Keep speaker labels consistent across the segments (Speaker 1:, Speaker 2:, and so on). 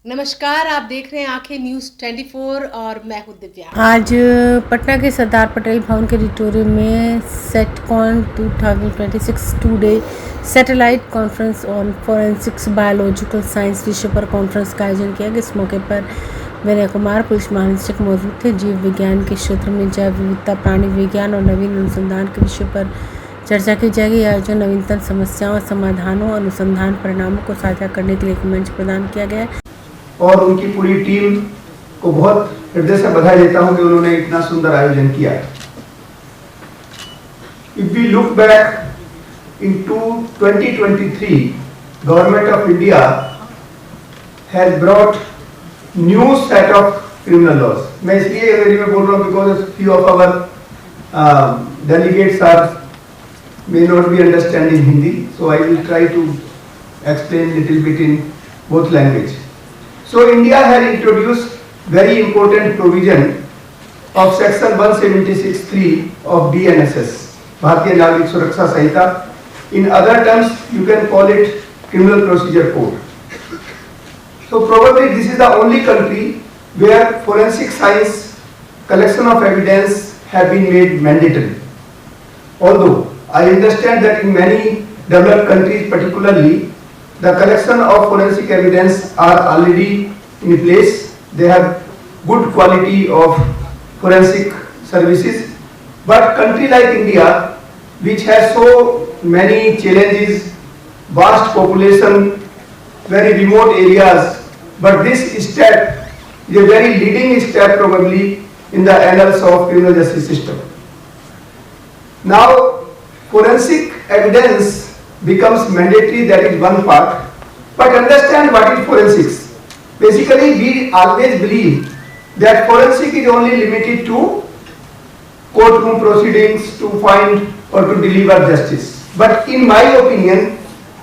Speaker 1: नमस्कार, आप देख रहे हैं आंखें न्यूज़ 24 और मैं हूं दिव्या।
Speaker 2: आज पटना के सरदार पटेल भवन के ऑडिटोरियम में सेटकॉन 2026 to-day satellite conference on forensics biological science विषय पर कॉन्फ्रेंस का आयोजन किया गया। इस मौके पर विनय कुमार पुलिस महानिदेशक मौजूद थे। जीव विज्ञान के क्षेत्र में जैव विविधता, प्राणी विज्ञान और नवीन अनुसंधान के विषय पर चर्चा की जाएगी। आयोजन नवीनतम समस्याओं, समाधानों, अनुसंधान परिणामों को साझा करने के लिए एक मंच प्रदान किया गया है
Speaker 3: और उनकी पूरी टीम को बहुत हृदय से बधाई देता हूं कि उन्होंने इतना सुंदर आयोजन किया। If we look back into 2023, Government of India has brought new set of criminal laws. मैं इसलिए अंग्रेजी में बोल रहा हूँ because few of our delegates may not be understanding Hindi, so I will try to explain little bit in both language. So India has introduced very important provision of section 176(3) of BNSS, Bharatiya Nagrik Suraksha Sanhita. In other terms, you can call it Criminal Procedure Code. So probably this is the only country where forensic science collection of evidence have been made mandatory. Although I understand that in many developed countries, particularly, the collection of forensic evidence are already in place. They have good quality of forensic services. But country like India, which has so many challenges, vast population, very remote areas, but this step is a very leading step probably in the annals of criminal justice system. Now, forensic evidence becomes mandatory, that is one part. But understand what is forensics. Basically, we always believe that forensic is only limited to courtroom proceedings to find or to deliver justice. But in my opinion,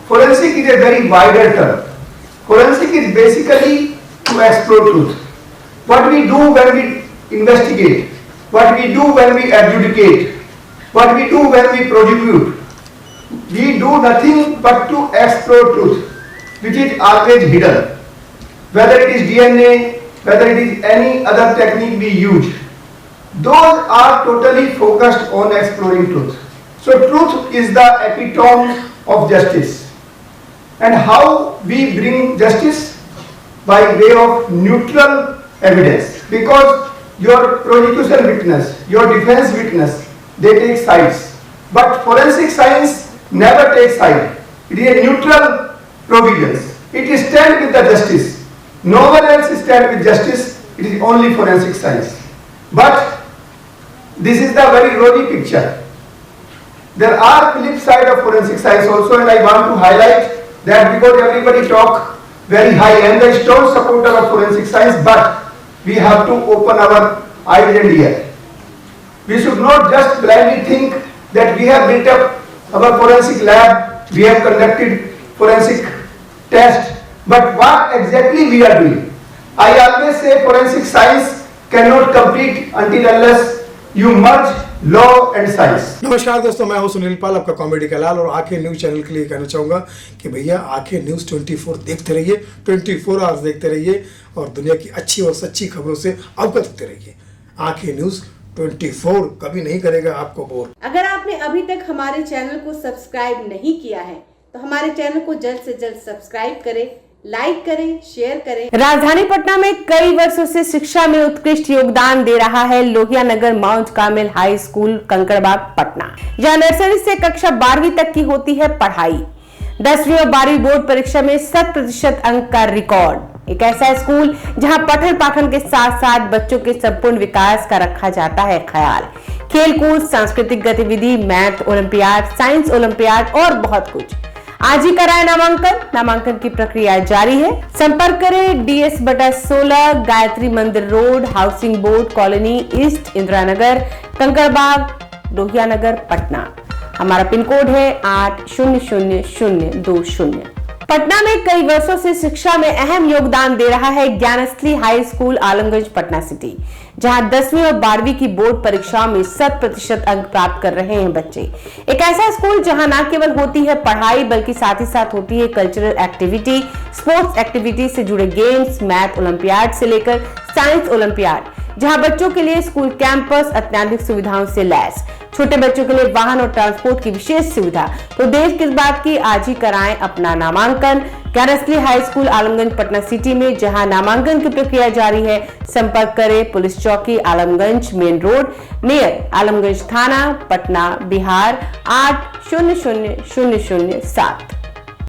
Speaker 3: forensic is a very wider term. Forensic is basically to explore truth. What we do when we investigate, what we do when we adjudicate, what we do when we prosecute, we do nothing but to explore truth, which is always hidden. Whether it is DNA, whether it is any other technique we use, those are totally focused on exploring truth. So truth is the epitome of justice. And how we bring justice? By way of neutral evidence. Because your prosecution witness, your defense witness, they take sides. But forensic science never takes side. It is a neutral provisions. It stands with the justice. No one else stands with justice. It is only forensic science. But this is the very rosy picture. There are flip side of forensic science also, and I want to highlight that because everybody talk very high and the strong supporter of forensic science, but we have to open our eyes and ears. We should not just blindly think that we have built up our forensic lab, we have conducted forensic test, but what exactly we are doing? I always say forensic science cannot complete until unless you merge law and science.
Speaker 4: नमस्कार दोस्तों, मैं हूं सुनील पाल, आपका comedy का लाल, और आंखें news channel के लिए कहना चाहूँगा कि भैया आंखें न्यूज़ 24 देखते रहिए, 24 आवर्स देखते रहिए और दुनिया की अच्छी और सच्ची खबरों से अवगत होते रहिए। आंखें न्यूज़ 24 कभी नहीं करेगा आपको बोर।
Speaker 1: अगर आपने अभी तक हमारे चैनल को सब्सक्राइब नहीं किया है तो हमारे चैनल को जल्द से जल्द सब्सक्राइब करें, लाइक करें, शेयर करें।
Speaker 2: राजधानी पटना में कई वर्षों से शिक्षा में उत्कृष्ट योगदान दे रहा है लोहिया नगर माउंट कामिल हाई स्कूल कंकड़बाग पटना। जहां नर्सरी से कक्षा 12वीं तक की होती है पढ़ाई। 10वीं और 12वीं बोर्ड परीक्षा में 100% अंक का रिकॉर्ड। एक ऐसा स्कूल जहां पठन पाठन के साथ साथ बच्चों के संपूर्ण विकास का रखा जाता है ख्याल। खेलकूद, सांस्कृतिक गतिविधि, मैथ ओलंपियाड, साइंस ओलंपियाड और बहुत कुछ। आज ही कराए नामांकन की प्रक्रिया जारी है। संपर्क करें DS/16 Gayatri Mandir road, housing board colony east, Indira Nagar, Kankarbagh, Lohia Nagar, Patna. हमारा पिन कोड है 800020। पटना में कई वर्षों से शिक्षा में अहम योगदान दे रहा है Gyansthali high school Alamganj Patna city, जहां 10वीं और 12वीं की बोर्ड परीक्षाओं में 100% अंक प्राप्त कर रहे हैं बच्चे। एक ऐसा स्कूल जहां न केवल होती है पढ़ाई बल्कि साथ ही साथ होती है कल्चरल एक्टिविटी, स्पोर्ट्स एक्टिविटी से जुड़े गेम्स, मैथ ओलंपियाड से लेकर साइंस ओलंपियाड, जहां बच्चों के लिए स्कूल कैंपस अत्याधुनिक सुविधाओं से लैस, छोटे बच्चों के लिए वाहन और ट्रांसपोर्ट की विशेष सुविधा। तो देर किस बात की, आज ही कराएं अपना नामांकन Gyansthali high school Alamganj Patna city में, जहां नामांकन की प्रक्रिया जारी है। संपर्क करें पुलिस चौकी Alamganj main road near Alamganj थाना पटना बिहार 800007।